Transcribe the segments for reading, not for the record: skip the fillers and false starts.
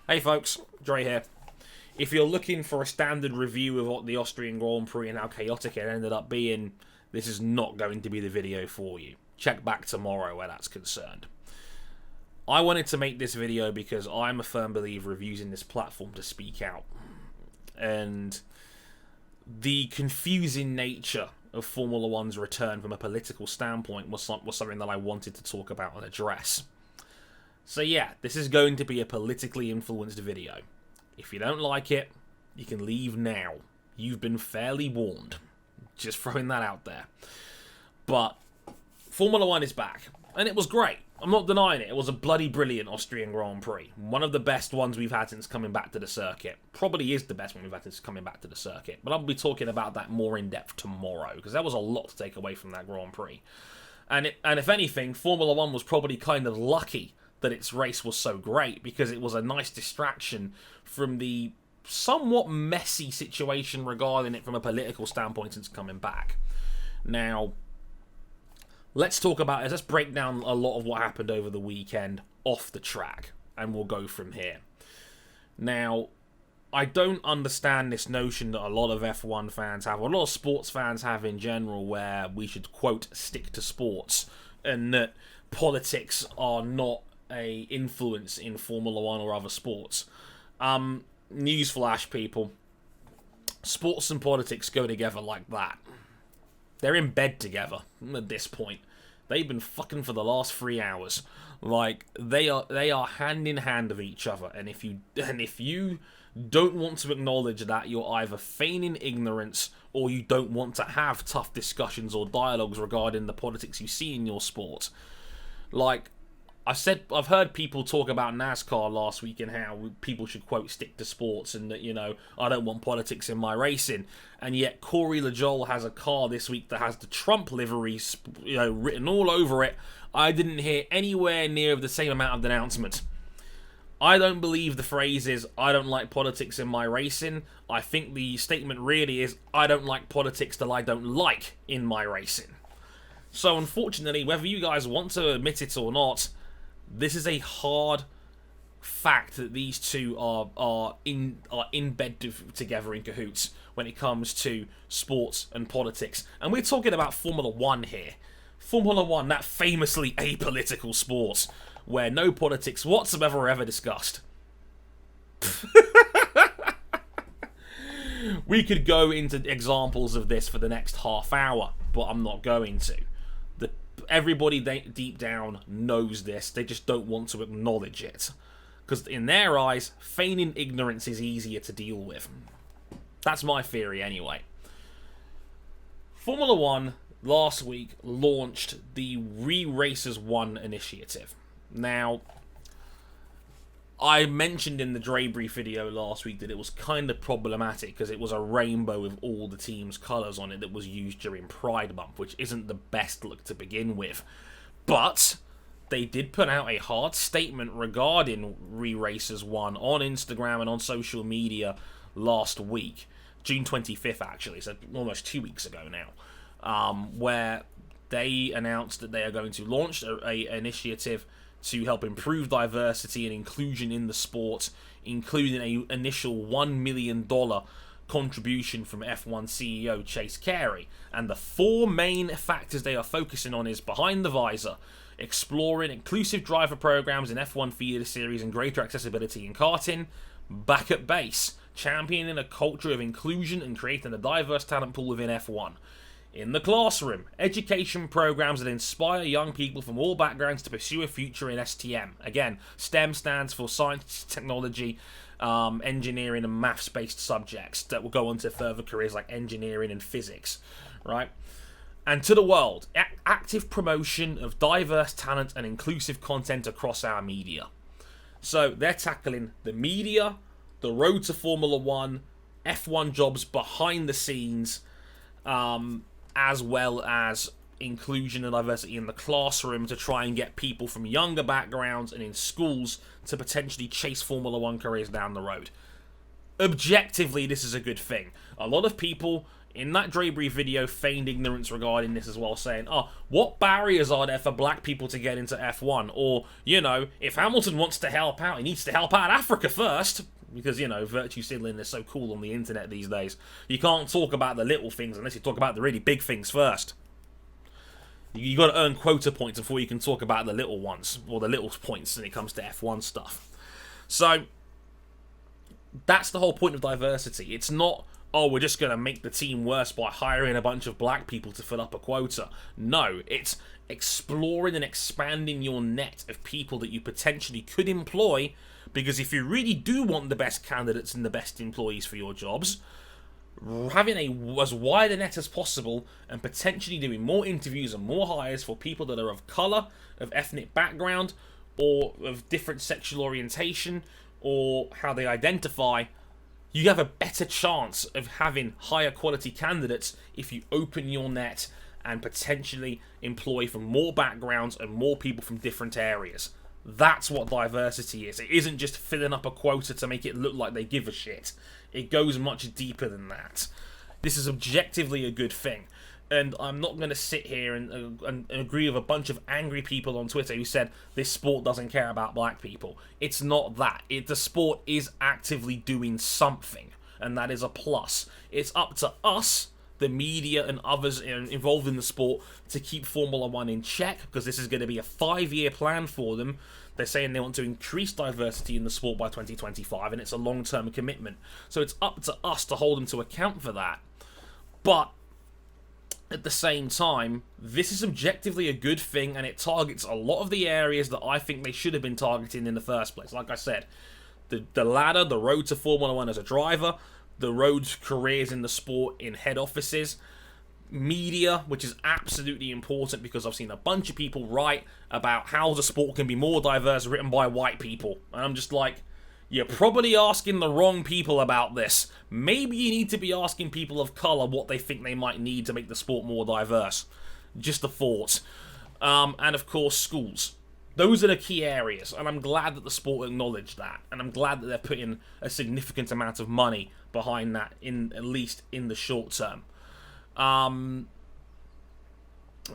Hey folks, Dre here. If you're looking for a standard review of what the Austrian Grand Prix and how chaotic it ended up being, this is not going to be the video for you. Check back tomorrow where that's concerned. I wanted to make this video because I'm a firm believer of using this platform to speak out. And the confusing nature of Formula One's return from a political standpoint was something that I wanted to talk about and address. So yeah, this is going to be a politically influenced video. If you don't like it, you can leave now. You've been fairly warned. Just throwing that out there. But Formula One is back, and it was great. I'm not denying it. It was a bloody brilliant Austrian Grand Prix. One of the best ones we've had since coming back to the circuit. Probably is the best one we've had since coming back to the circuit. But I'll be talking about that more in depth tomorrow, because there was a lot to take away from that Grand Prix. And if anything, Formula One was probably kind of lucky that its race was so great, because it was a nice distraction from the somewhat messy situation regarding it from a political standpoint since coming back. Now, let's talk about it. Let's break down a lot of what happened over the weekend off the track, and we'll go from here. Now, I don't understand this notion that a lot of F1 fans have, or a lot of sports fans have in general, where we should, quote, stick to sports, and that politics are not a influence in Formula One or other sports. Newsflash, people. Sports and politics go together like that. They're in bed together at this point. They've been fucking for the last 3 hours. Like, they are hand in hand with each other. And if you don't want to acknowledge that, you're either feigning ignorance, or you don't want to have tough discussions or dialogues regarding the politics you see in your sport. Like, I've heard people talk about NASCAR last week and how people should, quote, stick to sports, and that, I don't want politics in my racing. And yet Corey LaJolle has a car this week that has the Trump livery, written all over it. I didn't hear anywhere near the same amount of denouncement. I don't believe the phrase is, I don't like politics in my racing. I think the statement really is, I don't like politics that I don't like in my racing. So unfortunately, whether you guys want to admit it or not, this is a hard fact that these two are in bed together in cahoots when it comes to sports and politics. And we're talking about Formula One here. Formula One, that famously apolitical sport where no politics whatsoever are ever discussed. We could go into examples of this for the next half hour, but I'm not going to. Everybody deep down knows this. They just don't want to acknowledge it. Because in their eyes, feigning ignorance is easier to deal with. That's my theory anyway. Formula One last week launched the Re-Racers 1 initiative. Now, I mentioned in the Draybreed video last week that it was kind of problematic because it was a rainbow with all the team's colours on it that was used during Pride Month, which isn't the best look to begin with. But they did put out a hard statement regarding Re-Racers 1 on Instagram and on social media last week, June 25th actually, so almost 2 weeks ago now, where they announced that they are going to launch an initiative to help improve diversity and inclusion in the sport, including an initial $1 million contribution from F1 CEO Chase Carey. And the 4 main factors they are focusing on is behind the visor, exploring inclusive driver programs in F1 feeder series and greater accessibility in karting, back at base, championing a culture of inclusion and creating a diverse talent pool within F1. In the classroom, education programs that inspire young people from all backgrounds to pursue a future in STEM. Again, STEM stands for science, technology, engineering and maths-based subjects that will go on to further careers like engineering and physics, right? And to the world, active promotion of diverse talent and inclusive content across our media. So they're tackling the media, the road to Formula One, F1 jobs behind the scenes, as well as inclusion and diversity in the classroom to try and get people from younger backgrounds and in schools to potentially chase Formula One careers down the road. Objectively, this is a good thing. A lot of people in that Drapery video feigned ignorance regarding this as well, saying, oh, what barriers are there for black people to get into F1? Or, you know, if Hamilton wants to help out, he needs to help out Africa first. Because, you know, virtue signaling is so cool on the internet these days. You can't talk about the little things unless you talk about the really big things first. You got to earn quota points before you can talk about the little ones, or the little points when it comes to F1 stuff. So, that's the whole point of diversity. It's not, oh, we're just going to make the team worse by hiring a bunch of black people to fill up a quota. No, it's exploring and expanding your net of people that you potentially could employ, because if you really do want the best candidates and the best employees for your jobs, having as wide a net as possible and potentially doing more interviews and more hires for people that are of colour, of ethnic background, or of different sexual orientation, or how they identify, you have a better chance of having higher quality candidates if you open your net and potentially employ from more backgrounds and more people from different areas. That's what diversity is. It isn't just filling up a quota to make it look like they give a shit. It goes much deeper than that. This is objectively a good thing. And I'm not going to sit here and agree with a bunch of angry people on Twitter who said this sport doesn't care about black people. It's not that. The sport is actively doing something, and that is a plus. It's up to us, the media and others involved in the sport, to keep Formula 1 in check, because this is going to be a 5-year plan for them. They're saying they want to increase diversity in the sport by 2025, and it's a long-term commitment. So it's up to us to hold them to account for that. But at the same time, this is objectively a good thing, and it targets a lot of the areas that I think they should have been targeting in the first place. Like I said, the ladder, the road to Formula 1 as a driver, the road to careers in the sport in head offices, media, which is absolutely important, because I've seen a bunch of people write about how the sport can be more diverse written by white people. And I'm just like, you're probably asking the wrong people about this. Maybe you need to be asking people of colour what they think they might need to make the sport more diverse. Just a thought. And of course, schools. Those are the key areas, and I'm glad that the sport acknowledged that, and I'm glad that they're putting a significant amount of money behind that, at least in the short term.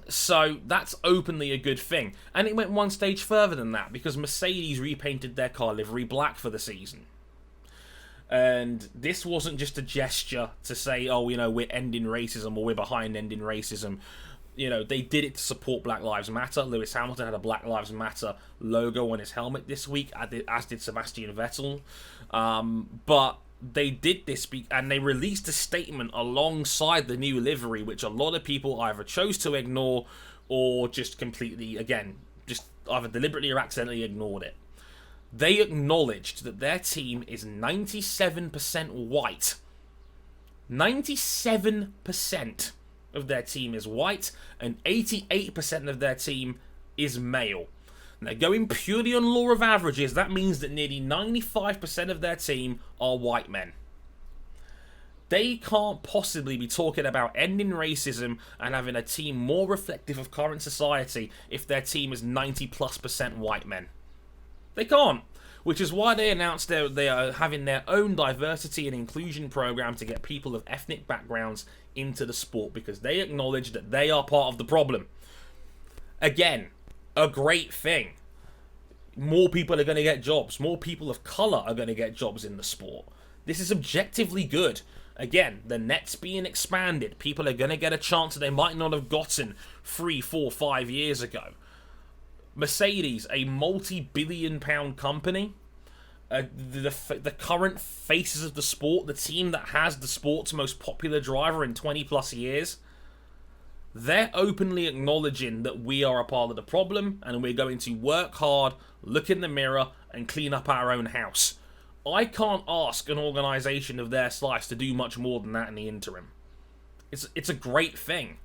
So that's openly a good thing. And it went one stage further than that, because Mercedes repainted their car livery black for the season. And this wasn't just a gesture to say, oh, you know, we're ending racism, or we're behind ending racism. You know, they did it to support Black Lives Matter. Lewis Hamilton had a Black Lives Matter logo on his helmet this week, as did Sebastian Vettel. But they did this, and they released a statement alongside the new livery, which a lot of people either chose to ignore or just completely, again, just either deliberately or accidentally ignored it. They acknowledged that their team is 97% white. 97% of their team is white, and 88% of their team is male. Now, going purely on law of averages, that means that nearly 95% of their team are white men. They can't possibly be talking about ending racism and having a team more reflective of current society if their team is 90+% white men. They can't. Which is why they announced they are having their own diversity and inclusion program to get people of ethnic backgrounds into the sport, because they acknowledge that they are part of the problem. Again, a great thing. More people are going to get jobs. More people of colour are going to get jobs in the sport. This is objectively good. Again, the net's being expanded. People are going to get a chance that they might not have gotten 3, 4, 5 years ago. Mercedes, a multi-billion-pound company, the current faces of the sport, the team that has the sport's most popular driver in 20+ years, they're openly acknowledging that we are a part of the problem, and we're going to work hard, look in the mirror, and clean up our own house. I can't ask an organisation of their slice to do much more than that in the interim. It's a great thing.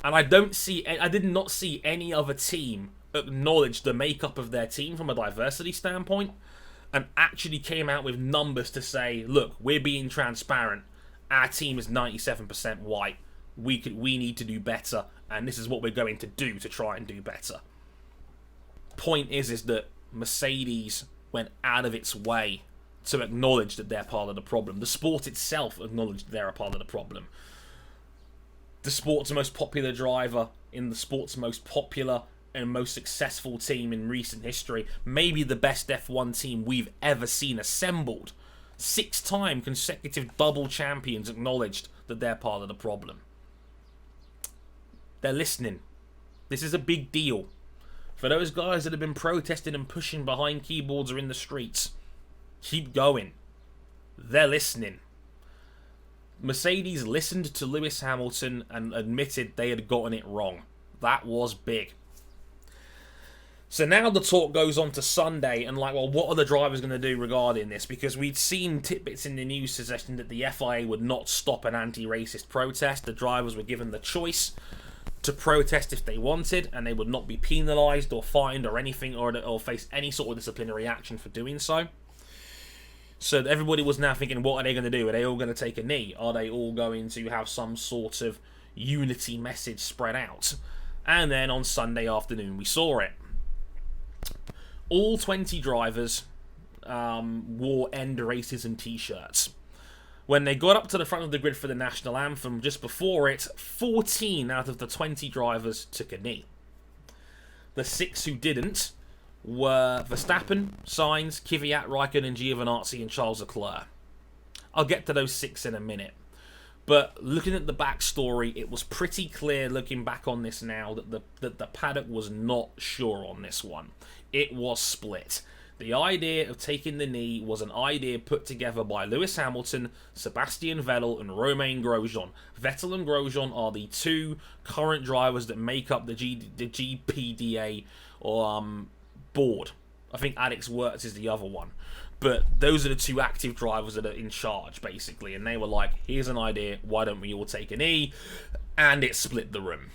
And I did not see any other team acknowledge the makeup of their team from a diversity standpoint, and actually came out with numbers to say, look, we're being transparent. Our team is 97% white. We need to do better, and this is what we're going to do to try and do better. Point is that Mercedes went out of its way to acknowledge that they're part of the problem. The sport itself acknowledged they're a part of the problem. the sport's most popular driver in the sport's most popular and most successful team in recent history, maybe the best F1 team we've ever seen assembled. 6-time consecutive double champions acknowledged that they're part of the problem. They're listening. This is a big deal. For those guys that have been protesting and pushing behind keyboards or in the streets, keep going. They're listening. Mercedes listened to Lewis Hamilton and admitted they had gotten it wrong. That was big. So now the talk goes on to Sunday and well, what are the drivers going to do regarding this? Because we'd seen tidbits in the news suggesting that the FIA would not stop an anti-racist protest. The drivers were given the choice to protest if they wanted, and they would not be penalised or fined or anything, or face any sort of disciplinary action for doing so. So everybody was now thinking, what are they going to do? Are they all going to take a knee? Are they all going to have some sort of unity message spread out? And then on Sunday afternoon, we saw it. All 20 drivers wore End Racism t-shirts. When they got up to the front of the grid for the national anthem, just before it, 14 out of the 20 drivers took a knee. The 6 who didn't were Verstappen, Sainz, Kvyat, Raikkonen, Giovinazzi and Charles Leclerc. I'll get to those 6 in a minute. But looking at the backstory, it was pretty clear looking back on this now that the paddock was not sure on this one. It was split. The idea of taking the knee was an idea put together by Lewis Hamilton, Sebastian Vettel and Romain Grosjean. Vettel and Grosjean are the 2 current drivers that make up the GPDA board. I think Alex Wirtz is the other one. But those are the 2 active drivers that are in charge, basically. And they were like, here's an idea, why don't we all take a knee? And it split the room.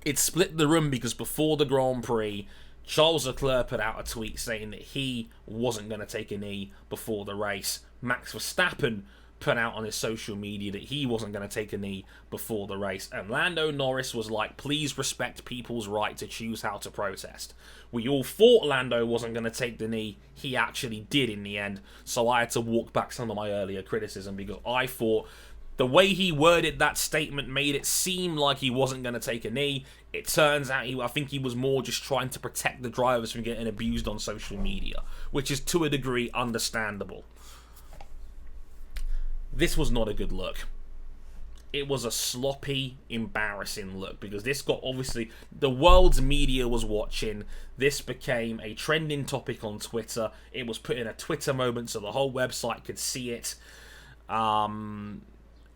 It split the room because before the Grand Prix, Charles Leclerc put out a tweet saying that he wasn't going to take a knee before the race. Max Verstappen put out on his social media that he wasn't going to take a knee before the race. And Lando Norris was like, please respect people's right to choose how to protest. We all thought Lando wasn't going to take the knee. He actually did in the end. So I had to walk back some of my earlier criticism because I thought the way he worded that statement made it seem like he wasn't going to take a knee. It turns out I think he was more just trying to protect the drivers from getting abused on social media, which is to a degree understandable. This was not a good look. It was a sloppy, embarrassing look because this got, obviously, the world's media was watching. This became a trending topic on Twitter. It was put in a Twitter moment so the whole website could see it. And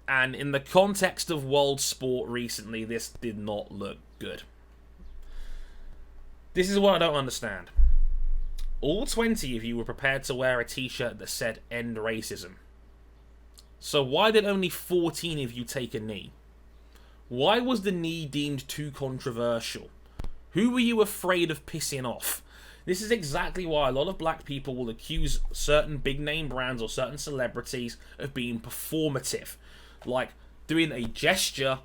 in the context of world sport recently, this did not look good. This is what I don't understand. All 20 of you were prepared to wear a t-shirt that said End Racism. So why did only 14 of you take a knee? Why was the knee deemed too controversial? Who were you afraid of pissing off? This is exactly why a lot of black people will accuse certain big name brands or certain celebrities of being performative. Like doing a gesture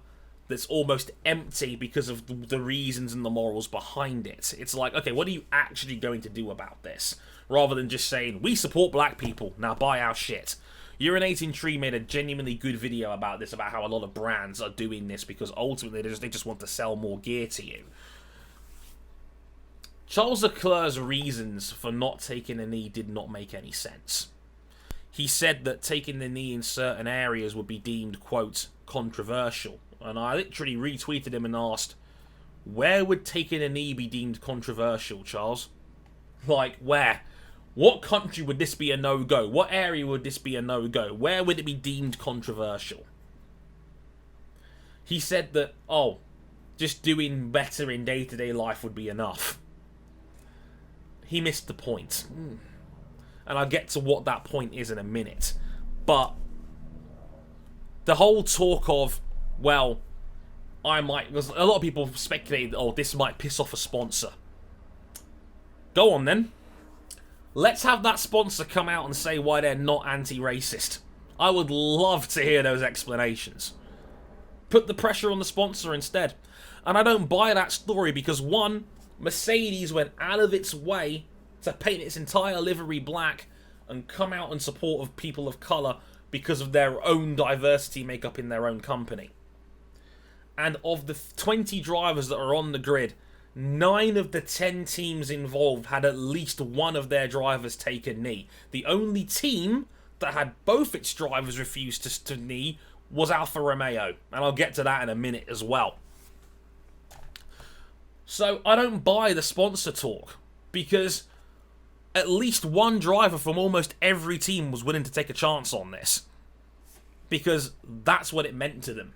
that's almost empty because of the reasons and the morals behind it. It's like, okay, what are you actually going to do about this? Rather than just saying, we support black people, now buy our shit. Urinating Tree made a genuinely good video about this, about how a lot of brands are doing this because ultimately they just want to sell more gear to you. Charles Leclerc's reasons for not taking a knee did not make any sense. He said that taking the knee in certain areas would be deemed, quote, controversial. And I literally retweeted him and asked, where would taking a knee be deemed controversial, Charles? Like, where? What country would this be a no-go? What area would this be a no-go? Where would it be deemed controversial? He said that, just doing better in day-to-day life would be enough. He missed the point. And I'll get to what that point is in a minute. But the whole talk of, well, because a lot of people speculated, this might piss off a sponsor. Go on then. Let's have that sponsor come out and say why they're not anti-racist. I would love to hear those explanations. Put the pressure on the sponsor instead. And I don't buy that story because, one, Mercedes went out of its way to paint its entire livery black and come out in support of people of colour because of their own diversity makeup in their own company. And of the 20 drivers that are on the grid, 9 of the 10 teams involved had at least one of their drivers take a knee. The only team that had both its drivers refuse to knee was Alfa Romeo. And I'll get to that in a minute as well. So I don't buy the sponsor talk, because at least one driver from almost every team was willing to take a chance on this, because that's what it meant to them.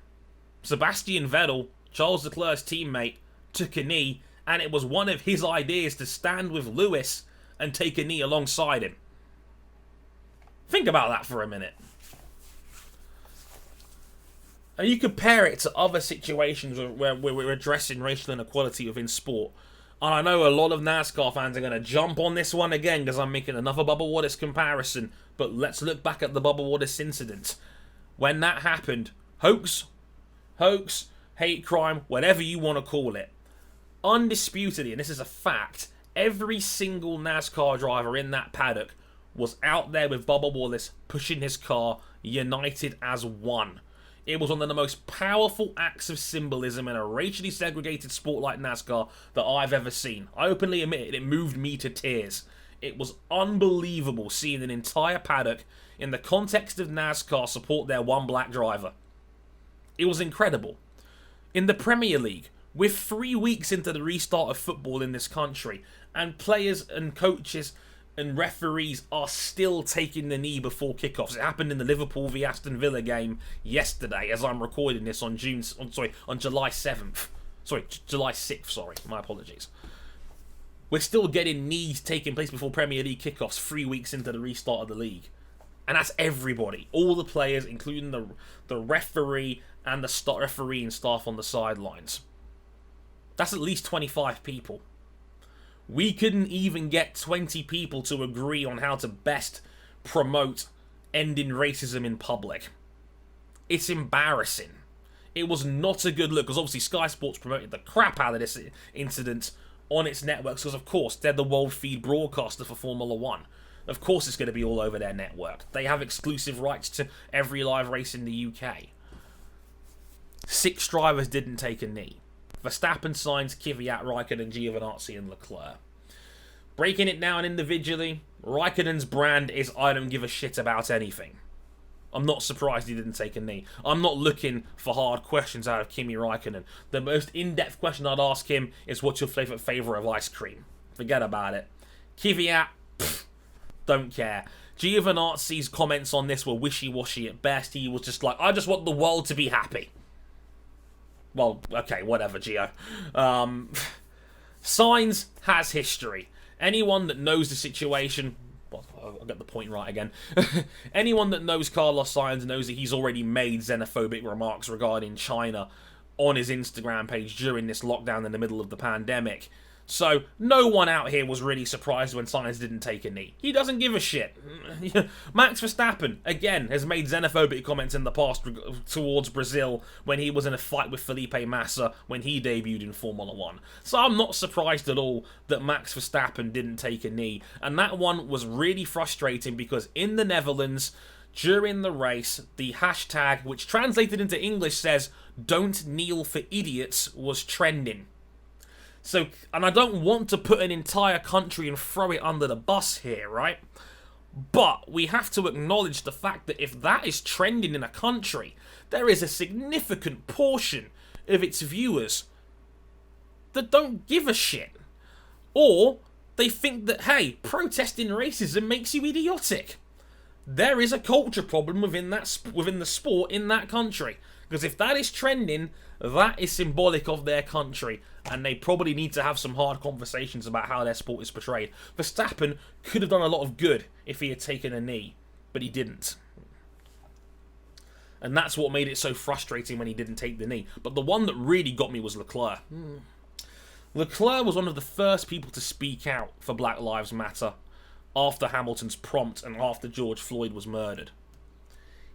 Sebastian Vettel, Charles Leclerc's teammate, took a knee, and it was one of his ideas to stand with Lewis and take a knee alongside him. Think about that for a minute. And you compare it to other situations where we're addressing racial inequality within sport. And I know a lot of NASCAR fans are going to jump on this one again because I'm making another Bubba Wattis comparison. But let's look back at the Bubba Wattis incident. When that happened, hoax, hate crime, whatever you want to call it, undisputedly, and this is a fact, every single NASCAR driver in that paddock was out there with Bubba Wattis pushing his car, united as one. It was one of the most powerful acts of symbolism in a racially segregated sport like NASCAR that I've ever seen. I openly admit it moved me to tears. It was unbelievable seeing an entire paddock in the context of NASCAR support their one black driver. It was incredible. In the Premier League, we're 3 weeks into the restart of football in this country, and players and coaches and referees are still taking the knee before kickoffs. It happened in the Liverpool v Aston Villa game yesterday, as I'm recording this on July 7th. July 6th, my apologies. We're still getting knees taking place before Premier League kickoffs 3 weeks into the restart of the league. And that's everybody. All the players, including the referee and the referee and staff on the sidelines. That's at least 25 people. We couldn't even get 20 people to agree on how to best promote ending racism in public. It's embarrassing. It was not a good look, because obviously Sky Sports promoted the crap out of this incident on its networks, because of course they're the world feed broadcaster for Formula 1. Of course it's going to be all over their network. They have exclusive rights to every live race in the UK. 6 drivers didn't take a knee. Verstappen, Sainz, Kvyat, Raikkonen, Giovinazzi and Leclerc. Breaking it down individually, Raikkonen's brand is I don't give a shit about anything. I'm not surprised he didn't take a knee. I'm not looking for hard questions out of Kimi Raikkonen. The most in-depth question I'd ask him is, what's your favourite flavour of ice cream? Forget about it. Kvyat, don't care. Giovinazzi's comments on this were wishy-washy at best. He was just like, I just want the world to be happy. Well, okay, whatever, Gio. Sainz has history. Anyone that knows the situation... Well, I'll get the point right again. Anyone that knows Carlos Sainz knows that he's already made xenophobic remarks regarding China on his Instagram page during this lockdown in the middle of the pandemic. So, no one out here was really surprised when Sainz didn't take a knee. He doesn't give a shit. Max Verstappen, again, has made xenophobic comments in the past towards Brazil when he was in a fight with Felipe Massa when he debuted in Formula 1. So I'm not surprised at all that Max Verstappen didn't take a knee. And that one was really frustrating because in the Netherlands, during the race, the hashtag, which translated into English says, "Don't kneel for idiots," was trending. So, and I don't want to put an entire country and throw it under the bus here, right? But we have to acknowledge the fact that if that is trending in a country, there is a significant portion of its viewers that don't give a shit. Or they think that, hey, protesting racism makes you idiotic. There is a culture problem within the sport in that country. Because if that is trending, that is symbolic of their country. And they probably need to have some hard conversations about how their sport is portrayed. Verstappen could have done a lot of good if he had taken a knee, but he didn't. And that's what made it so frustrating when he didn't take the knee. But the one that really got me was Leclerc. Leclerc was one of the first people to speak out for Black Lives Matter after Hamilton's prompt and after George Floyd was murdered.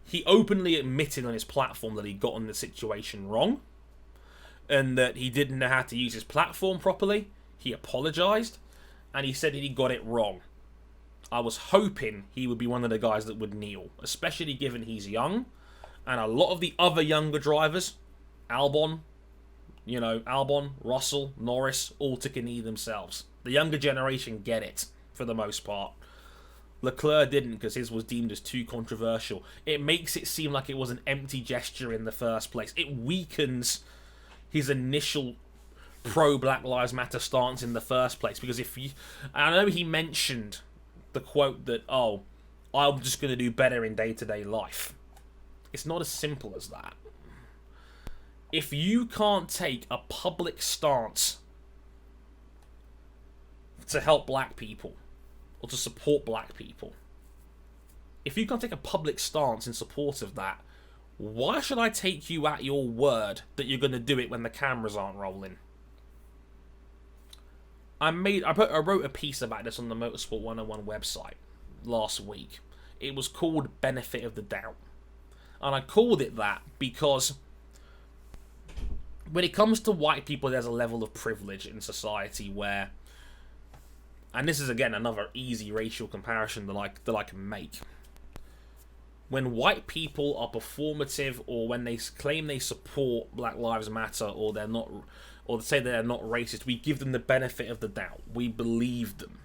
He openly admitted on his platform that he'd gotten the situation wrong and that he didn't know how to use his platform properly. He apologised and he said that he got it wrong. I was hoping he would be one of the guys that would kneel, especially given he's young and a lot of the other younger drivers, Albon, You know, Albon, Russell, Norris all took a knee themselves. The younger generation get it, for the most part. Leclerc didn't because his was deemed as too controversial. It makes it seem like it was an empty gesture in the first place. It weakens his initial pro-Black Lives Matter stance in the first place. Because if you... I know he mentioned the quote that, oh, I'm just going to do better in day-to-day life. It's not as simple as that. If you can't take a public stance to help black people, or to support black people, if you can't take a public stance in support of that, why should I take you at your word that you're going to do it when the cameras aren't rolling? I wrote a piece about this on the Motorsport 101 website last week. It was called Benefit of the Doubt. And I called it that because when it comes to white people, there's a level of privilege in society where, and this is again another easy racial comparison that I can make. When white people are performative, or when they claim they support Black Lives Matter, or they're not, or say they're not racist, we give them the benefit of the doubt. We believe them.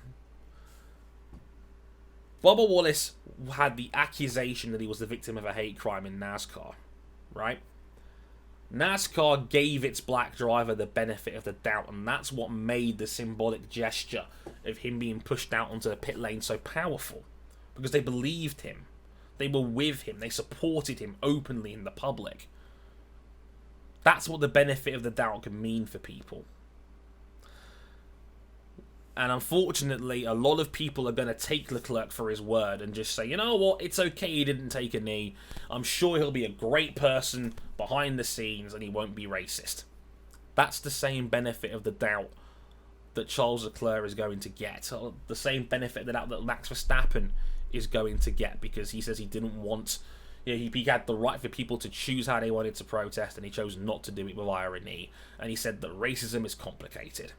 Bubba Wallace had the accusation that he was the victim of a hate crime in NASCAR, right? NASCAR gave its black driver the benefit of the doubt, and that's what made the symbolic gesture of him being pushed out onto the pit lane so powerful, because they believed him. They were with him. They supported him openly in the public. That's what the benefit of the doubt can mean for people. And unfortunately, a lot of people are going to take Leclerc for his word and just say, you know what, it's okay he didn't take a knee. I'm sure he'll be a great person behind the scenes and he won't be racist. That's the same benefit of the doubt that Charles Leclerc is going to get. The same benefit of the doubt that Max Verstappen is going to get, because he says he didn't want... You know, he had the right for people to choose how they wanted to protest, and he chose not to do it via a knee. And he said that racism is complicated.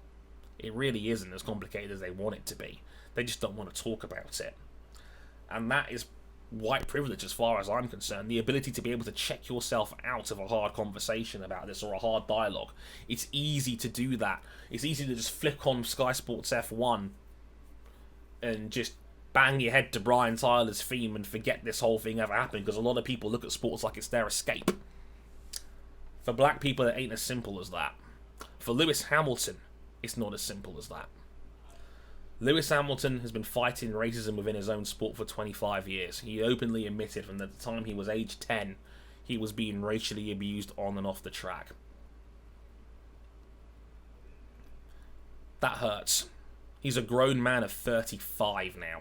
It really isn't as complicated as they want it to be. They just don't want to talk about it. And that is white privilege as far as I'm concerned. The ability to be able to check yourself out of a hard conversation about this, or a hard dialogue. It's easy to do that. It's easy to just flick on Sky Sports F1 and just bang your head to Brian Tyler's theme and forget this whole thing ever happened, because a lot of people look at sports like it's their escape. For black people, it ain't as simple as that. For Lewis Hamilton, it's not as simple as that. Lewis Hamilton has been fighting racism within his own sport for 25 years. He openly admitted from the time he was age 10, he was being racially abused on and off the track. That hurts. He's a grown man of 35 now.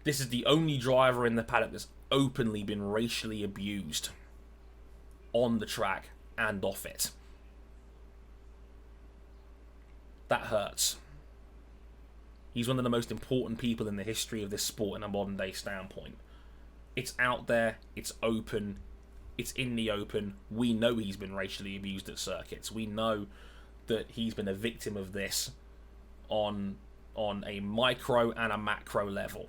This is the only driver in the paddock that's openly been racially abused on the track and off it. That hurts. He's one of the most important people in the history of this sport in a modern day standpoint. It's out there, it's open, it's in the open. We know he's been racially abused at circuits. We know that he's been a victim of this on a micro and a macro level.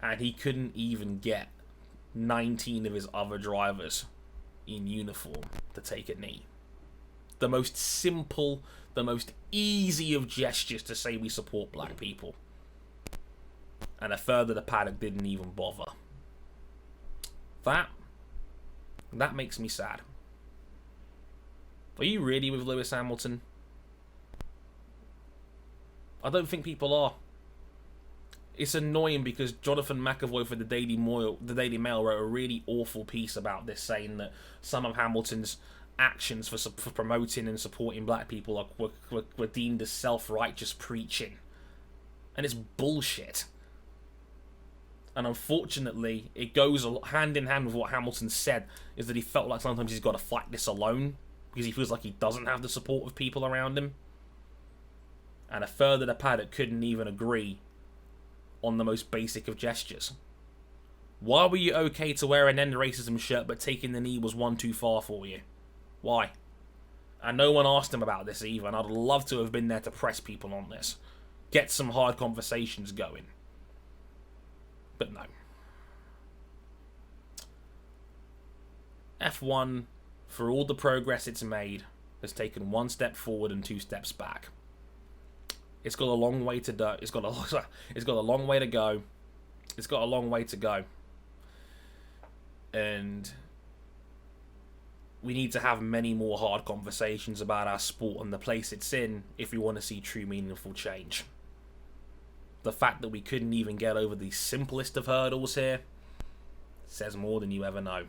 And he couldn't even get 19 of his other drivers in uniform to take a knee. The most simple, the most easy of gestures to say we support black people. And a third of the paddock didn't even bother. That makes me sad. Are you really with Lewis Hamilton? I don't think people are. It's annoying because Jonathan McAvoy for the Daily Mail wrote a really awful piece about this, saying that some of Hamilton's actions for promoting and supporting black people were deemed as self-righteous preaching. And it's bullshit. And unfortunately, it goes hand in hand with what Hamilton said, is that he felt like sometimes he's got to fight this alone, because he feels like he doesn't have the support of people around him. And a third of the paddock couldn't even agree on the most basic of gestures. Why were you okay to wear an end racism shirt, but taking the knee was one too far for you? Why? And no one asked him about this either, and I'd love to have been there to press people on this. Get some hard conversations going. But no. F1 for all the progress it's made, has taken 1 step forward and 2 steps back. It's got a long way to do. It's got a long way to go. It's got a long way to go. And we need to have many more hard conversations about our sport and the place it's in if we want to see true meaningful change. The fact that we couldn't even get over the simplest of hurdles here says more than you ever know.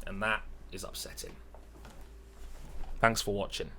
And that is upsetting. Thanks for watching.